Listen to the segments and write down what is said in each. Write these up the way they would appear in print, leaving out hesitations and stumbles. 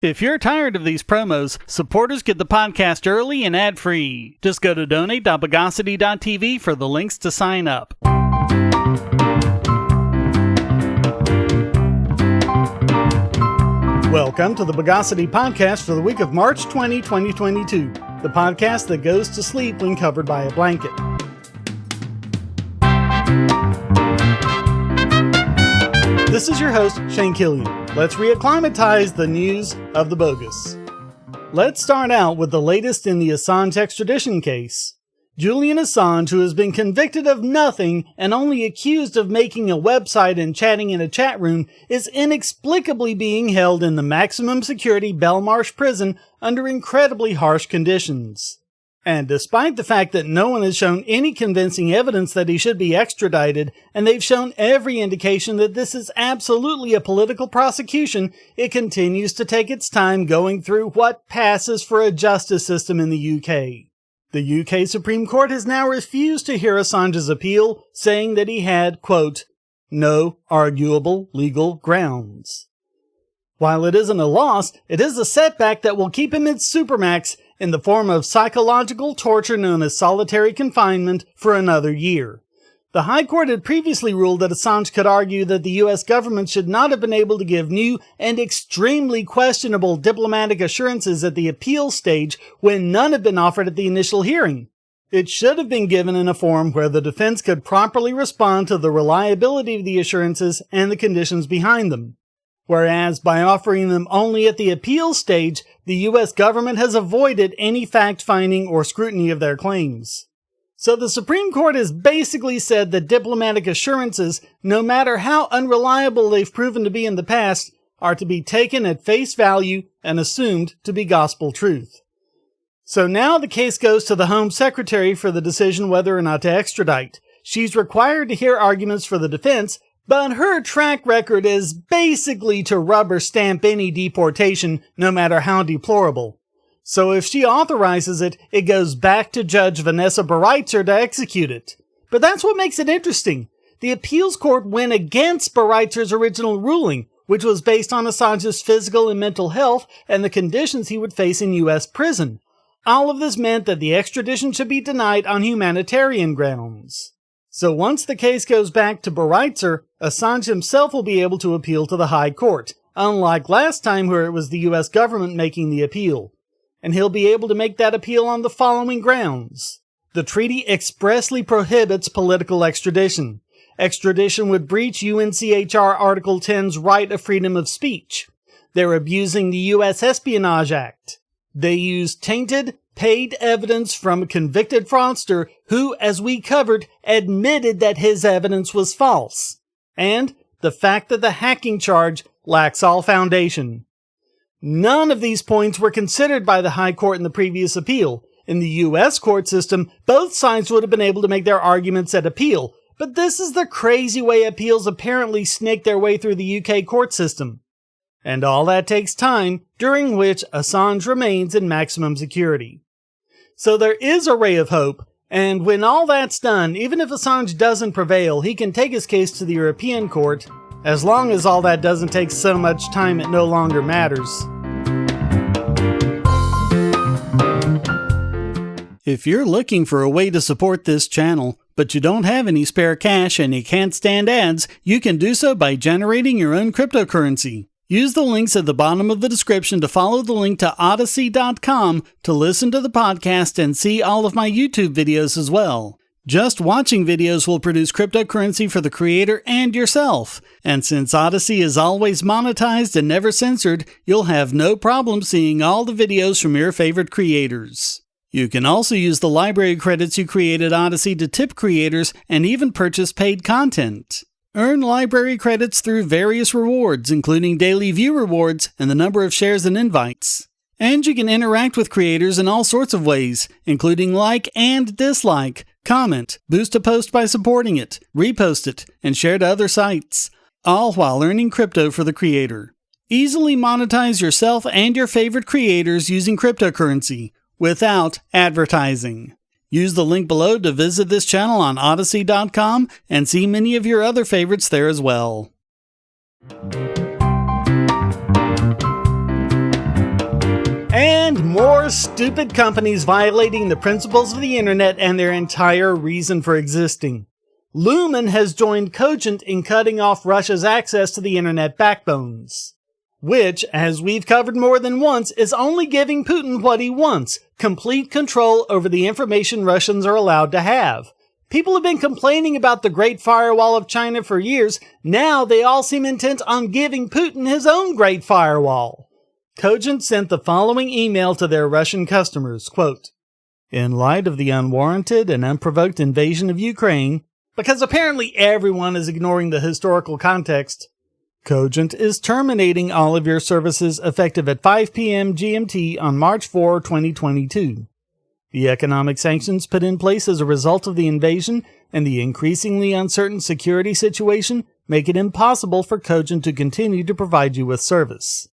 If you're tired of these promos, supporters get the podcast early and ad-free. Just go to donate.bogosity.tv for the links to sign up. Welcome to the Bogosity podcast for the week of March 20, 2022, the podcast that goes to sleep when covered by a blanket. This is your host, Shane Killian. Let's reacclimatize the news of the bogus. Let's start out with the latest in the Assange extradition case. Julian Assange, who has been convicted of nothing and only accused of making a website and chatting in a chat room, is inexplicably being held in the maximum security Belmarsh prison under incredibly harsh conditions. And despite the fact that no one has shown any convincing evidence that he should be extradited, and they've shown every indication that this is absolutely a political prosecution, it continues to take its time going through what passes for a justice system in the UK. The UK Supreme Court has now refused to hear Assange's appeal, saying that he had, quote, no arguable legal grounds. While it isn't a loss, it is a setback that will keep him in supermax in the form of psychological torture known as solitary confinement for another year. The High Court had previously ruled that Assange could argue that the US government should not have been able to give new and extremely questionable diplomatic assurances at the appeal stage when none had been offered at the initial hearing. It should have been given in a form where the defense could properly respond to the reliability of the assurances and the conditions behind them. Whereas, by offering them only at the appeal stage, the U.S. government has avoided any fact-finding or scrutiny of their claims. So the Supreme Court has basically said that diplomatic assurances, no matter how unreliable they've proven to be in the past, are to be taken at face value and assumed to be gospel truth. So now the case goes to the Home Secretary for the decision whether or not to extradite. She's required to hear arguments for the defense, but her track record is basically to rubber stamp any deportation, no matter how deplorable. So if she authorizes it, it goes back to Judge Vanessa Bereitzer to execute it. But that's what makes it interesting. The appeals court went against Bereitzer's original ruling, which was based on Assange's physical and mental health and the conditions he would face in U.S. prison. All of this meant that the extradition should be denied on humanitarian grounds. So once the case goes back to Bereitzer, Assange himself will be able to appeal to the High Court, unlike last time where it was the U.S. government making the appeal. And he'll be able to make that appeal on the following grounds. The treaty expressly prohibits political extradition. Extradition would breach UNCHR Article 10's right of freedom of speech. They're abusing the U.S. Espionage Act. They use tainted, paid evidence from a convicted fraudster who, as we covered, admitted that his evidence was false. And the fact that the hacking charge lacks all foundation. None of these points were considered by the High Court in the previous appeal. In the U.S. court system, both sides would have been able to make their arguments at appeal, but this is the crazy way appeals apparently snake their way through the UK court system. And all that takes time, during which Assange remains in maximum security. So there is a ray of hope, and when all that's done, even if Assange doesn't prevail, he can take his case to the European Court, as long as all that doesn't take so much time it no longer matters. If you're looking for a way to support this channel, but you don't have any spare cash and you can't stand ads, you can do so by generating your own cryptocurrency. Use the links at the bottom of the description to follow the link to Odyssey.com to listen to the podcast and see all of my YouTube videos as well. Just watching videos will produce cryptocurrency for the creator and yourself. And since Odyssey is always monetized and never censored, you'll have no problem seeing all the videos from your favorite creators. You can also use the library credits you create at Odyssey to tip creators and even purchase paid content. Earn library credits through various rewards, including daily view rewards and the number of shares and invites. And you can interact with creators in all sorts of ways, including like and dislike, comment, boost a post by supporting it, repost it, and share to other sites, all while earning crypto for the creator. Easily monetize yourself and your favorite creators using cryptocurrency, without advertising. Use the link below to visit this channel on Odyssey.com and see many of your other favorites there as well. And more stupid companies violating the principles of the internet and their entire reason for existing. Lumen has joined Cogent in cutting off Russia's access to the internet backbones, which, as we've covered more than once, is only giving Putin what he wants: complete control over the information Russians are allowed to have. People have been complaining about the Great Firewall of China for years. Now they all seem intent on giving Putin his own Great Firewall. Cogent sent the following email to their Russian customers, quote, "In light of the unwarranted and unprovoked invasion of Ukraine," because apparently everyone is ignoring the historical context, "Cogent is terminating all of your services effective at 5 p.m. GMT on March 4, 2022. The economic sanctions put in place as a result of the invasion and the increasingly uncertain security situation make it impossible for Cogent to continue to provide you with service."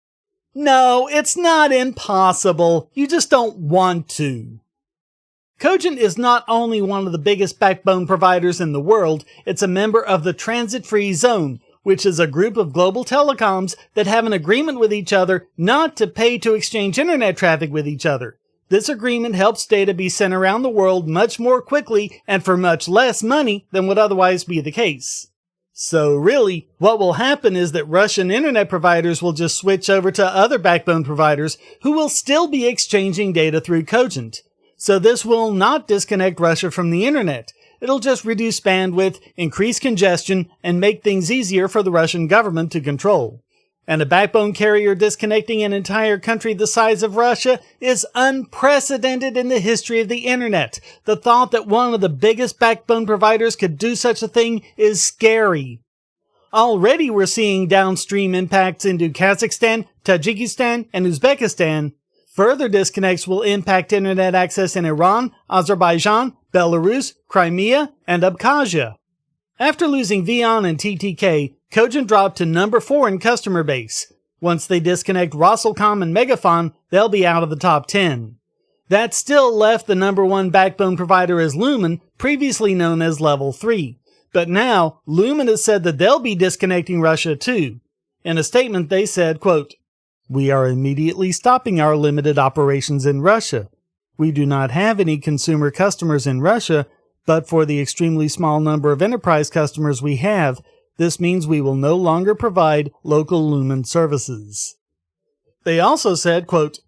No, it's not impossible. You just don't want to. Cogent is not only one of the biggest backbone providers in the world, it's a member of the Transit-Free Zone, which is a group of global telecoms that have an agreement with each other not to pay to exchange internet traffic with each other. This agreement helps data be sent around the world much more quickly and for much less money than would otherwise be the case. So really, what will happen is that Russian internet providers will just switch over to other backbone providers who will still be exchanging data through Cogent. So this will not disconnect Russia from the internet. It'll just reduce bandwidth, increase congestion, and make things easier for the Russian government to control. And a backbone carrier disconnecting an entire country the size of Russia is unprecedented in the history of the internet. The thought that one of the biggest backbone providers could do such a thing is scary. Already we're seeing downstream impacts into Kazakhstan, Tajikistan, and Uzbekistan. Further disconnects will impact internet access in Iran, Azerbaijan, Belarus, Crimea, and Abkhazia. After losing Vion and TTK, Cogent dropped to number 4 in customer base. Once they disconnect Rosselcom and Megafon, they'll be out of the top 10. That still left the number 1 backbone provider as Lumen, previously known as Level 3. But now, Lumen has said that they'll be disconnecting Russia too. In a statement they said, quote, "We are immediately stopping our limited operations in Russia. We do not have any consumer customers in Russia, but for the extremely small number of enterprise customers we have, this means we will no longer provide local Lumen services." They also said, quote,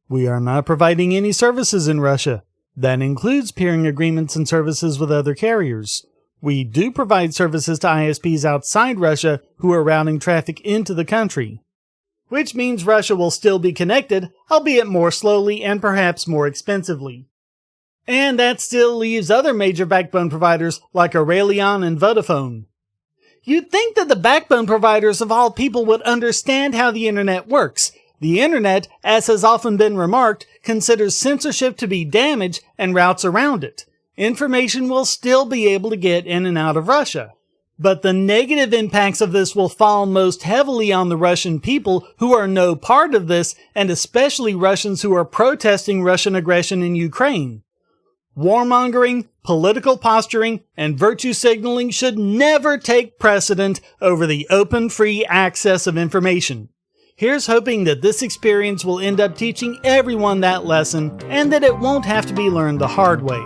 "We are not providing any services in Russia. That includes peering agreements and services with other carriers. We do provide services to ISPs outside Russia who are routing traffic into the country." Which means Russia will still be connected, albeit more slowly and perhaps more expensively. And that still leaves other major backbone providers like Aurelion and Vodafone. You'd think that the backbone providers of all people would understand how the internet works. The internet, as has often been remarked, considers censorship to be damage and routes around it. Information will still be able to get in and out of Russia. But the negative impacts of this will fall most heavily on the Russian people who are no part of this, and especially Russians who are protesting Russian aggression in Ukraine. Warmongering, political posturing, and virtue signaling should never take precedent over the open, free access of information. Here's hoping that this experience will end up teaching everyone that lesson, and that it won't have to be learned the hard way.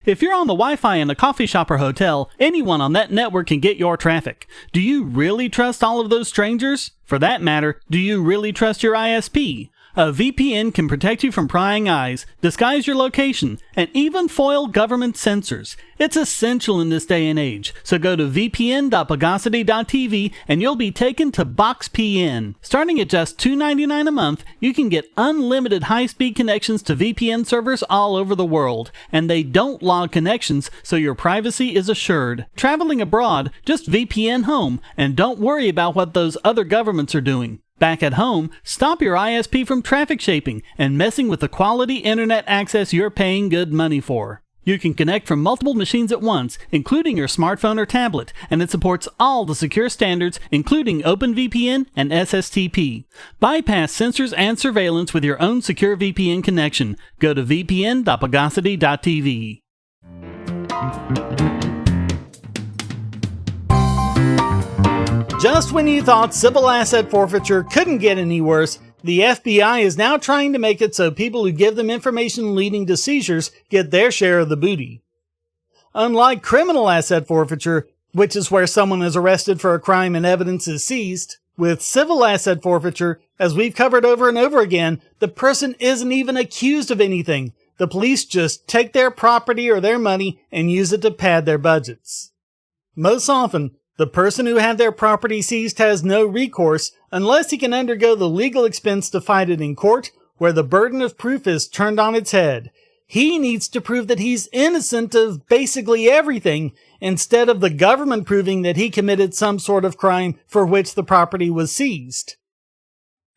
If you're on the Wi-Fi in a coffee shop or hotel, anyone on that network can get your traffic. Do you really trust all of those strangers? For that matter, do you really trust your ISP? A VPN can protect you from prying eyes, disguise your location, and even foil government censors. It's essential in this day and age, so go to vpn.bogosity.tv and you'll be taken to BoxPN. Starting at just $2.99 a month, you can get unlimited high-speed connections to VPN servers all over the world, and they don't log connections, so your privacy is assured. Traveling abroad, just VPN home, and don't worry about what those other governments are doing. Back at home, stop your ISP from traffic shaping and messing with the quality internet access you're paying good money for. You can connect from multiple machines at once, including your smartphone or tablet, and it supports all the secure standards, including OpenVPN and SSTP. Bypass censors and surveillance with your own secure VPN connection. Go to vpn.bogosity.tv. Just when you thought civil asset forfeiture couldn't get any worse, the FBI is now trying to make it so people who give them information leading to seizures get their share of the booty. Unlike criminal asset forfeiture, which is where someone is arrested for a crime and evidence is seized, with civil asset forfeiture, as we've covered over and over again, the person isn't even accused of anything. The police just take their property or their money and use it to pad their budgets. Most often, the person who had their property seized has no recourse unless he can undergo the legal expense to fight it in court, where the burden of proof is turned on its head. He needs to prove that he's innocent of basically everything, instead of the government proving that he committed some sort of crime for which the property was seized.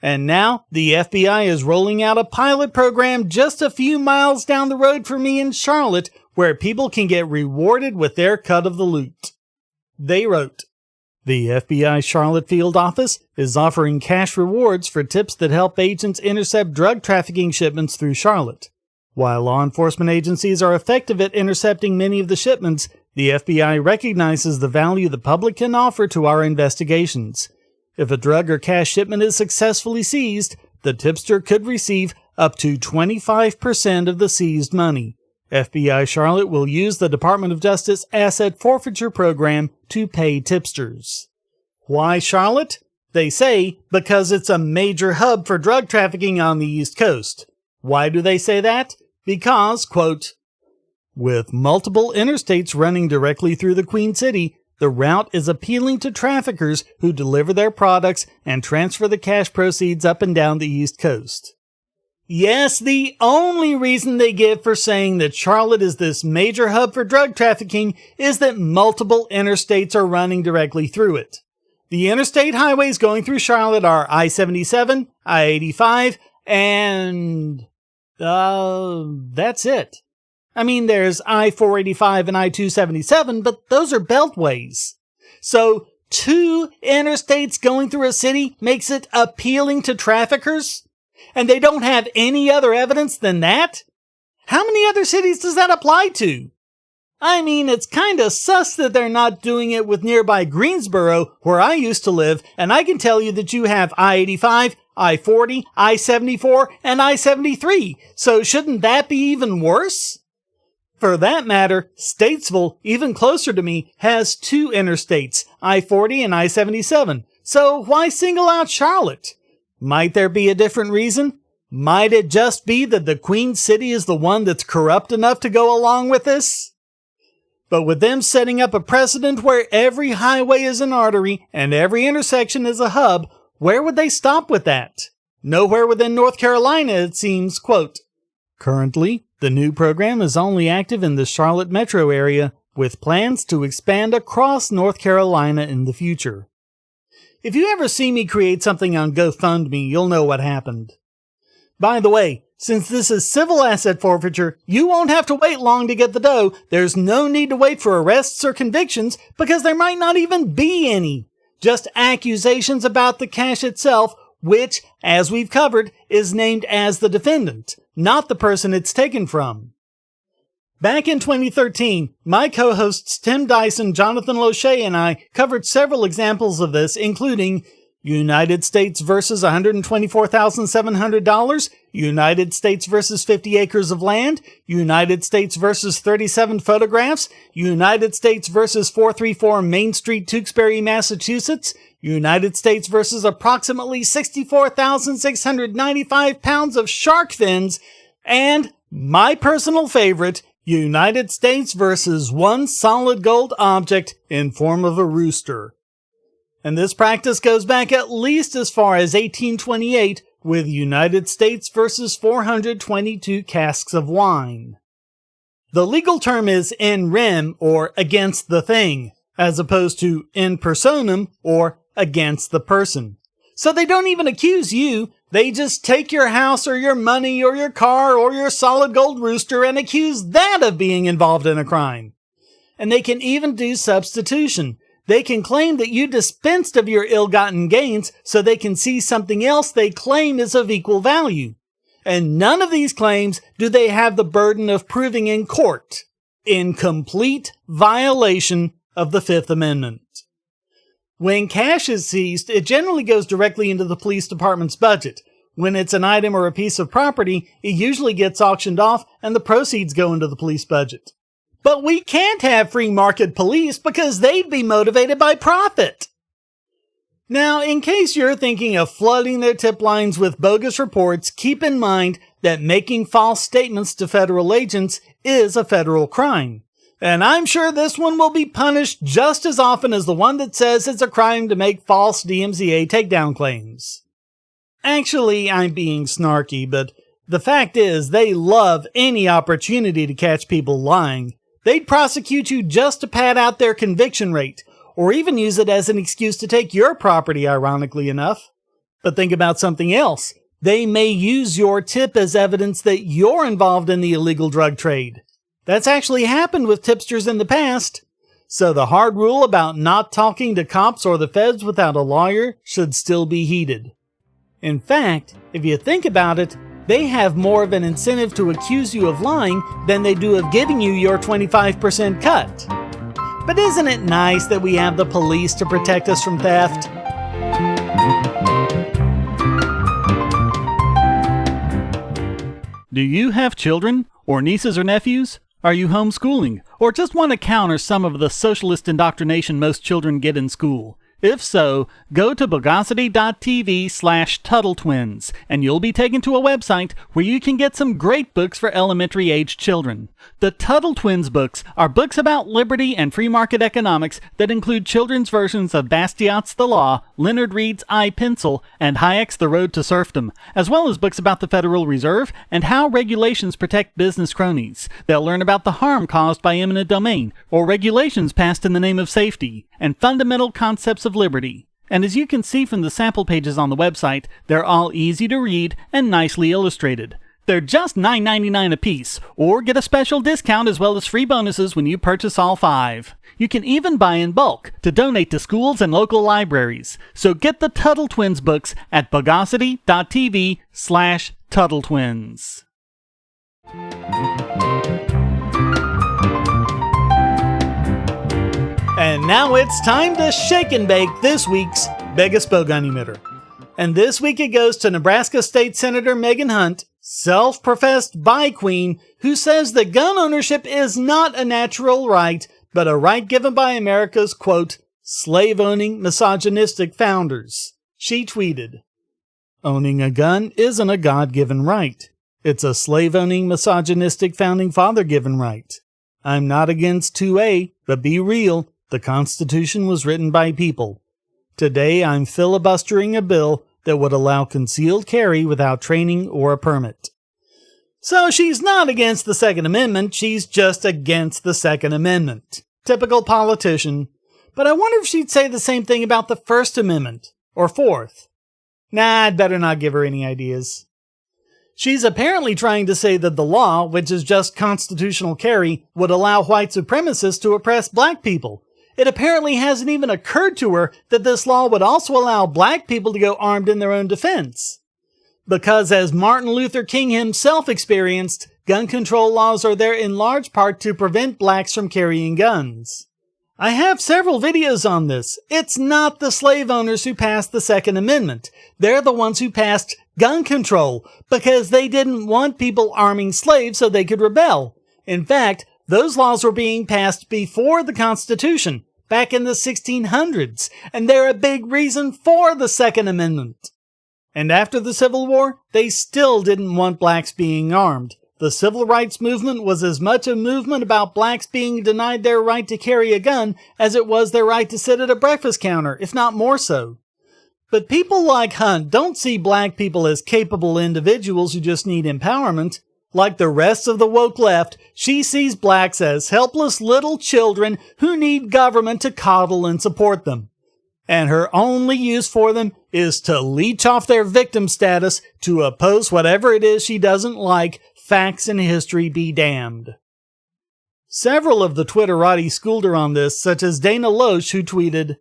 And now, the FBI is rolling out a pilot program just a few miles down the road from me in Charlotte, where people can get rewarded with their cut of the loot. They wrote, "The FBI Charlotte field office is offering cash rewards for tips that help agents intercept drug trafficking shipments through Charlotte. While law enforcement agencies are effective at intercepting many of the shipments, the FBI recognizes the value the public can offer to our investigations. If a drug or cash shipment is successfully seized, the tipster could receive up to 25% of the seized money. FBI Charlotte will use the Department of Justice Asset Forfeiture Program to pay tipsters." Why Charlotte? They say because it's a major hub for drug trafficking on the East Coast. Why do they say that? Because, quote, "With multiple interstates running directly through the Queen City, the route is appealing to traffickers who deliver their products and transfer the cash proceeds up and down the East Coast." Yes, the only reason they give for saying that Charlotte is this major hub for drug trafficking is that multiple interstates are running directly through it. The interstate highways going through Charlotte are I-77, I-85, and that's it. I mean, there's I-485 and I-277, but those are beltways. So, 2 interstates going through a city makes it appealing to traffickers? And they don't have any other evidence than that? How many other cities does that apply to? I mean, it's kinda sus that they're not doing it with nearby Greensboro, where I used to live, and I can tell you that you have I-85, I-40, I-74, and I-73, so shouldn't that be even worse? For that matter, Statesville, even closer to me, has 2 interstates, I-40 and I-77, so why single out Charlotte? Might there be a different reason? Might it just be that the Queen City is the one that's corrupt enough to go along with this? But with them setting up a precedent where every highway is an artery and every intersection is a hub, where would they stop with that? Nowhere within North Carolina, it seems, quote, "Currently, the new program is only active in the Charlotte metro area, with plans to expand across North Carolina in the future." If you ever see me create something on GoFundMe, you'll know what happened. By the way, since this is civil asset forfeiture, you won't have to wait long to get the dough. There's no need to wait for arrests or convictions because there might not even be any. Just accusations about the cash itself, which, as we've covered, is named as the defendant, not the person it's taken from. Back in 2013, my co-hosts Tim Dyson, Jonathan Loshay, and I covered several examples of this, including United States versus $124,700, United States versus 50 acres of land, United States versus 37 photographs, United States versus 434 Main Street, Tewksbury, Massachusetts, United States versus approximately 64,695 pounds of shark fins, and my personal favorite, United States versus one solid gold object in form of a rooster. And this practice goes back at least as far as 1828 with United States versus 422 casks of wine. The legal term is in rem, or against the thing, as opposed to in personam, or against the person. So they don't even accuse you. They just take your house or your money or your car or your solid gold rooster and accuse that of being involved in a crime. And they can even do substitution. They can claim that you dispensed of your ill-gotten gains so they can see something else they claim is of equal value. And none of these claims do they have the burden of proving in court, in complete violation of the Fifth Amendment. When cash is seized, it generally goes directly into the police department's budget. When it's an item or a piece of property, it usually gets auctioned off and the proceeds go into the police budget. But we can't have free market police because they'd be motivated by profit. Now, in case you're thinking of flooding their tip lines with bogus reports, keep in mind that making false statements to federal agents is a federal crime. And I'm sure this one will be punished just as often as the one that says it's a crime to make false DMCA takedown claims. Actually, I'm being snarky, but the fact is they love any opportunity to catch people lying. They'd prosecute you just to pad out their conviction rate, or even use it as an excuse to take your property, ironically enough. But think about something else. They may use your tip as evidence that you're involved in the illegal drug trade. That's actually happened with tipsters in the past. So the hard rule about not talking to cops or the feds without a lawyer should still be heeded. In fact, if you think about it, they have more of an incentive to accuse you of lying than they do of giving you your 25% cut. But isn't it nice that we have the police to protect us from theft? Do you have children, or nieces or nephews? Are you homeschooling, or just want to counter some of the socialist indoctrination most children get in school? If so, go to Bogosity.tv/TuttleTwins, and you'll be taken to a website where you can get some great books for elementary-age children. The Tuttle Twins books are books about liberty and free market economics that include children's versions of Bastiat's The Law, Leonard Read's I, Pencil, and Hayek's The Road to Serfdom, as well as books about the Federal Reserve and how regulations protect business cronies. They'll learn about the harm caused by eminent domain, or regulations passed in the name of safety, and fundamental concepts of liberty. And as you can see from the sample pages on the website, they're all easy to read and nicely illustrated. They're just $9.99 a piece, or get a special discount as well as free bonuses when you purchase all 5. You can even buy in bulk to donate to schools and local libraries. So get the Tuttle Twins books at Bogosity.tv/TuttleTwins. And now it's time to shake and bake this week's Bogus Bogon Emitter. And this week it goes to Nebraska State Senator Megan Hunt, self-professed bi queen, who says that gun ownership is not a natural right, but a right given by America's, quote, slave-owning, misogynistic founders. She tweeted, "Owning a gun isn't a God-given right. It's a slave-owning, misogynistic founding father-given right. I'm not against 2A, but be real. The Constitution was written by people. Today I'm filibustering a bill that would allow concealed carry without training or a permit." So she's not against the Second Amendment, she's just against the Second Amendment. Typical politician. But I wonder if she'd say the same thing about the First Amendment, or Fourth. Nah, I'd better not give her any ideas. She's apparently trying to say that the law, which is just constitutional carry, would allow white supremacists to oppress black people. It apparently hasn't even occurred to her that this law would also allow black people to go armed in their own defense. Because as Martin Luther King himself experienced, gun control laws are there in large part to prevent blacks from carrying guns. I have several videos on this. It's not the slave owners who passed the Second Amendment. They're the ones who passed gun control because they didn't want people arming slaves so they could rebel. In fact, those laws were being passed before the Constitution, back in the 1600s, and they're a big reason for the Second Amendment. And after the Civil War, they still didn't want blacks being armed. The civil rights movement was as much a movement about blacks being denied their right to carry a gun as it was their right to sit at a breakfast counter, if not more so. But people like Hunt don't see black people as capable individuals who just need empowerment. Like the rest of the woke left, she sees blacks as helpless little children who need government to coddle and support them. And her only use for them is to leech off their victim status to oppose whatever it is she doesn't like, facts and history be damned. Several of the Twitterati schooled her on this, such as Dana Loesch, who tweeted,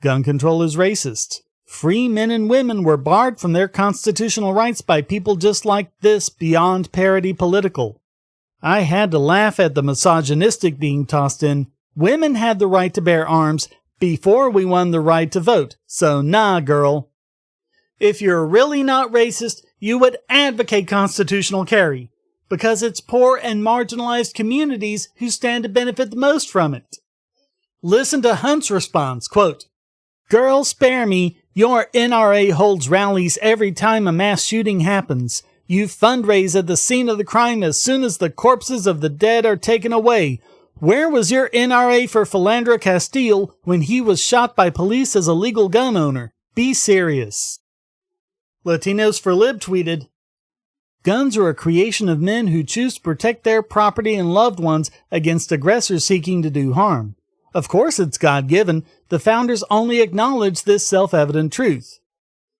"Gun control is racist. Free men and women were barred from their constitutional rights by people just like this, beyond parody political. I had to laugh at the misogynistic being tossed in. Women had the right to bear arms. before we won the right to vote, so nah, girl. If you're really not racist, you would advocate constitutional carry, because it's poor and marginalized communities who stand to benefit the most from it. Listen to Hunt's response, quote, "Girl, spare me. Your NRA holds rallies every time a mass shooting happens. You fundraise at the scene of the crime as soon as the corpses of the dead are taken away. Where was your NRA for Philandro Castile when he was shot by police as a legal gun owner? Be serious." Latinos for Lib tweeted, "Guns are a creation of men who choose to protect their property and loved ones against aggressors seeking to do harm. Of course it's God-given. The founders only acknowledged this self-evident truth.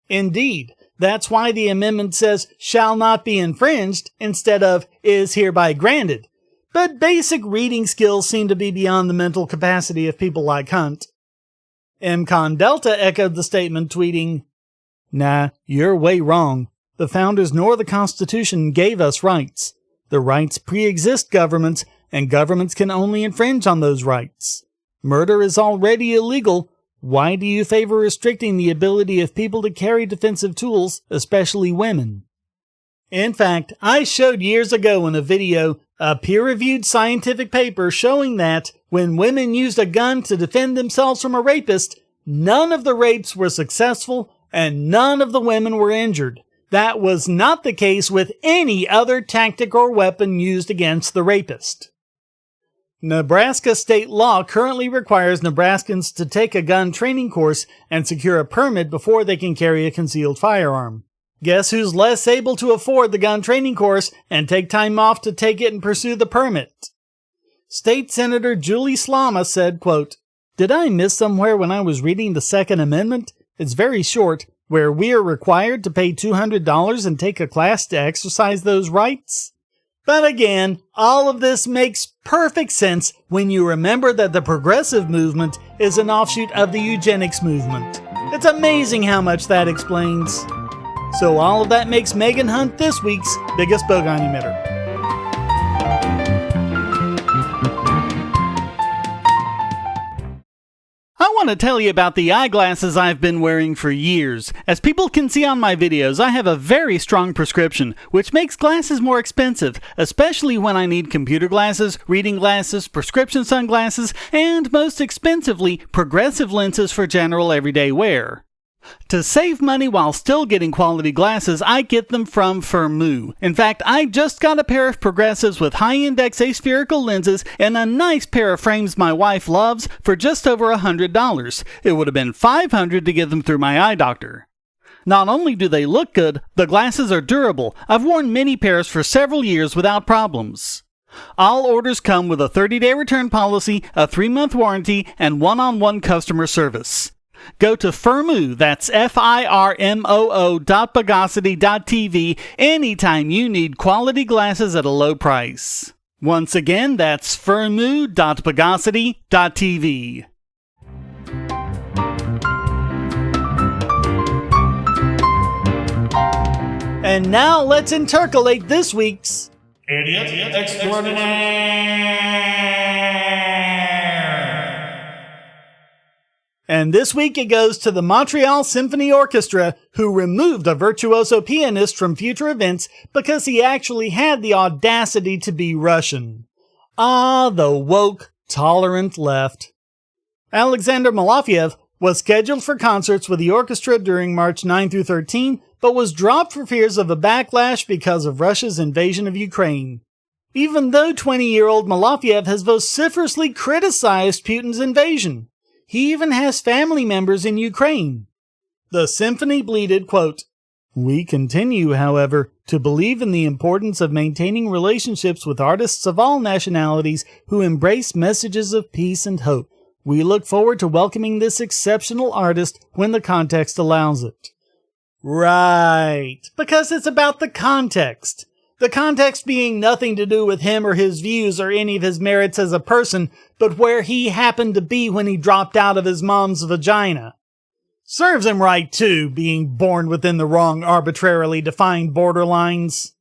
Indeed, that's why the amendment says shall not be infringed instead of is hereby granted. But basic reading skills seem to be beyond the mental capacity of people like Hunt." MCon Delta echoed the statement, tweeting, "Nah, you're way wrong. The founders nor the Constitution gave us rights. The rights pre-exist governments, and governments can only infringe on those rights. Murder is already illegal. Why do you favor restricting the ability of people to carry defensive tools, especially women?" In fact, I showed years ago in a video a peer-reviewed scientific paper showing that when women used a gun to defend themselves from a rapist, none of the rapes were successful and none of the women were injured. That was not the case with any other tactic or weapon used against the rapist. Nebraska state law currently requires Nebraskans to take a gun training course and secure a permit before they can carry a concealed firearm. Guess who's less able to afford the gun training course and take time off to take it and pursue the permit? State Senator Julie Slama said, quote, "Did I miss somewhere when I was reading the Second Amendment? It's very short, where we are required to pay $200 and take a class to exercise those rights." But again, all of this makes perfect sense when you remember that the progressive movement is an offshoot of the eugenics movement. It's amazing how much that explains. So all of that makes Megan Hunt this week's biggest Bogon emitter. I want to tell you about the eyeglasses I've been wearing for years. As people can see on my videos, I have a very strong prescription, which makes glasses more expensive, especially when I need computer glasses, reading glasses, prescription sunglasses, and most expensively, progressive lenses for general everyday wear. To save money while still getting quality glasses, I get them from Firmoo. In fact, I just got a pair of progressives with high-index aspherical lenses and a nice pair of frames my wife loves for just over $100. It would have been $500 to get them through my eye doctor. Not only do they look good, the glasses are durable. I've worn many pairs for several years without problems. All orders come with a 30-day return policy, a 3-month warranty, and one-on-one customer service. Go to Firmoo, that's FIRMOO.Bogosity.tv anytime you need quality glasses at a low price. Once again, that's Firmoo.Bogosity.tv. And now let's intercalate this week's Idiot Extraordinaire. And this week it goes to the Montreal Symphony Orchestra, who removed a virtuoso pianist from future events because he actually had the audacity to be Russian. Ah, the woke, tolerant left. Alexander Malofiev was scheduled for concerts with the orchestra during March 9 through 13, but was dropped for fears of a backlash because of Russia's invasion of Ukraine. Even though 20-year-old Malofiev has vociferously criticized Putin's invasion. He even has family members in Ukraine. The symphony bleated, quote, "We continue, however, to believe in the importance of maintaining relationships with artists of all nationalities who embrace messages of peace and hope. We look forward to welcoming this exceptional artist when the context allows it." Right, because it's about the context. The context being nothing to do with him or his views or any of his merits as a person, but where he happened to be when he dropped out of his mom's vagina. Serves him right, too, being born within the wrong arbitrarily defined borderlines.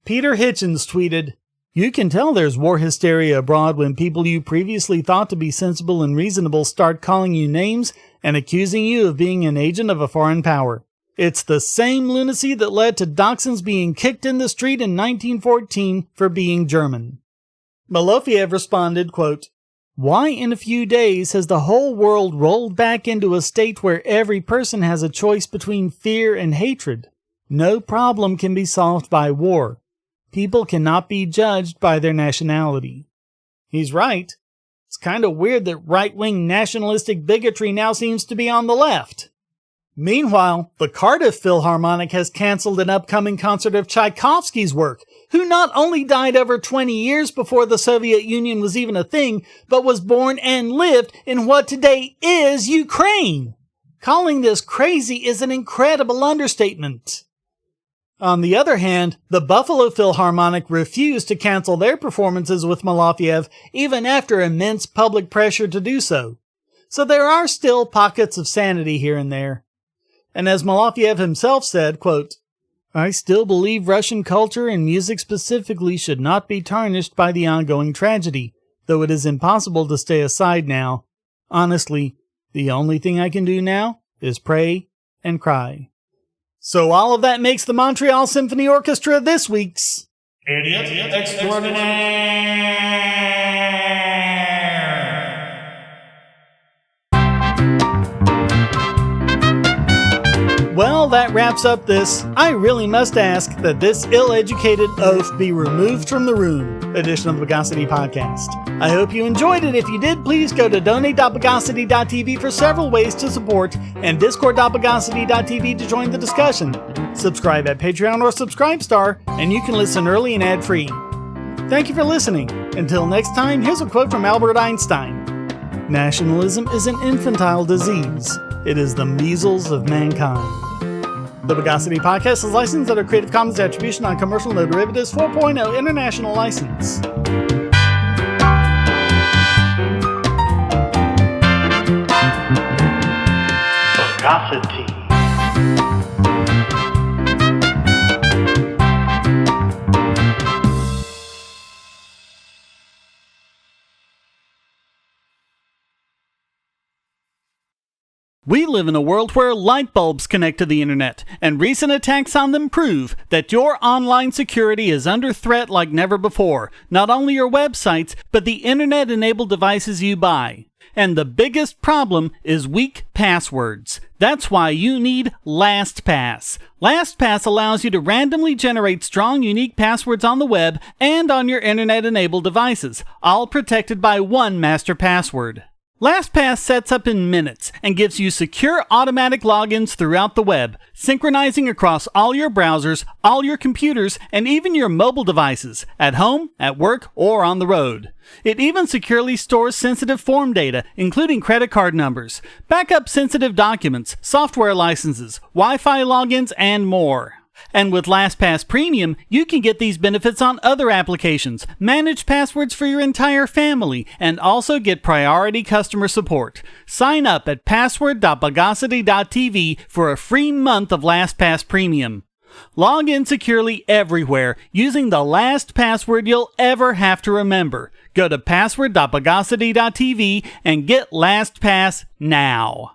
Peter Hitchens tweeted, You can tell there's war hysteria abroad when people you previously thought to be sensible and reasonable start calling you names and accusing you of being an agent of a foreign power. It's the same lunacy that led to dachshunds being kicked in the street in 1914 for being German. Malofiev responded, quote, "Why in a few days has the whole world rolled back into a state where every person has a choice between fear and hatred? No problem can be solved by war. People cannot be judged by their nationality." He's right. It's kind of weird that right-wing nationalistic bigotry now seems to be on the left. Meanwhile, the Cardiff Philharmonic has canceled an upcoming concert of Tchaikovsky's work, who not only died over 20 years before the Soviet Union was even a thing, but was born and lived in what today is Ukraine. Calling this crazy is an incredible understatement. On the other hand, the Buffalo Philharmonic refused to cancel their performances with Malofiev even after immense public pressure to do so. So there are still pockets of sanity here and there. And as Malofiev himself said, quote, "I still believe Russian culture and music specifically should not be tarnished by the ongoing tragedy, though it is impossible to stay aside now. Honestly, the only thing I can do now is pray and cry." So all of that makes the Montreal Symphony Orchestra this week's Idiot Extraordinaire. Well, that wraps up this "I really must ask that this ill-educated oaf be removed from the room" edition of the Bogosity podcast. I hope you enjoyed it. If you did, please go to donate.bogosity.tv for several ways to support and discord.bogosity.tv to join the discussion. Subscribe at Patreon or Subscribestar, and you can listen early and ad-free. Thank you for listening. Until next time, here's a quote from Albert Einstein. "Nationalism is an infantile disease. It is the measles of mankind." The Bogosity podcast is licensed under Creative Commons Attribution Non-Commercial No Derivatives 4.0 International License. Bogosity. We live in a world where light bulbs connect to the internet, and recent attacks on them prove that your online security is under threat like never before. Not only your websites, but the internet-enabled devices you buy. And the biggest problem is weak passwords. That's why you need LastPass. LastPass allows you to randomly generate strong, unique passwords on the web and on your internet-enabled devices, all protected by one master password. LastPass sets up in minutes and gives you secure automatic logins throughout the web, synchronizing across all your browsers, all your computers, and even your mobile devices, at home, at work, or on the road. It even securely stores sensitive form data, including credit card numbers, backup sensitive documents, software licenses, Wi-Fi logins, and more. And with LastPass Premium, you can get these benefits on other applications, manage passwords for your entire family, and also get priority customer support. Sign up at password.bogosity.tv for a free month of LastPass Premium. Log in securely everywhere using the last password you'll ever have to remember. Go to password.bogosity.tv and get LastPass now.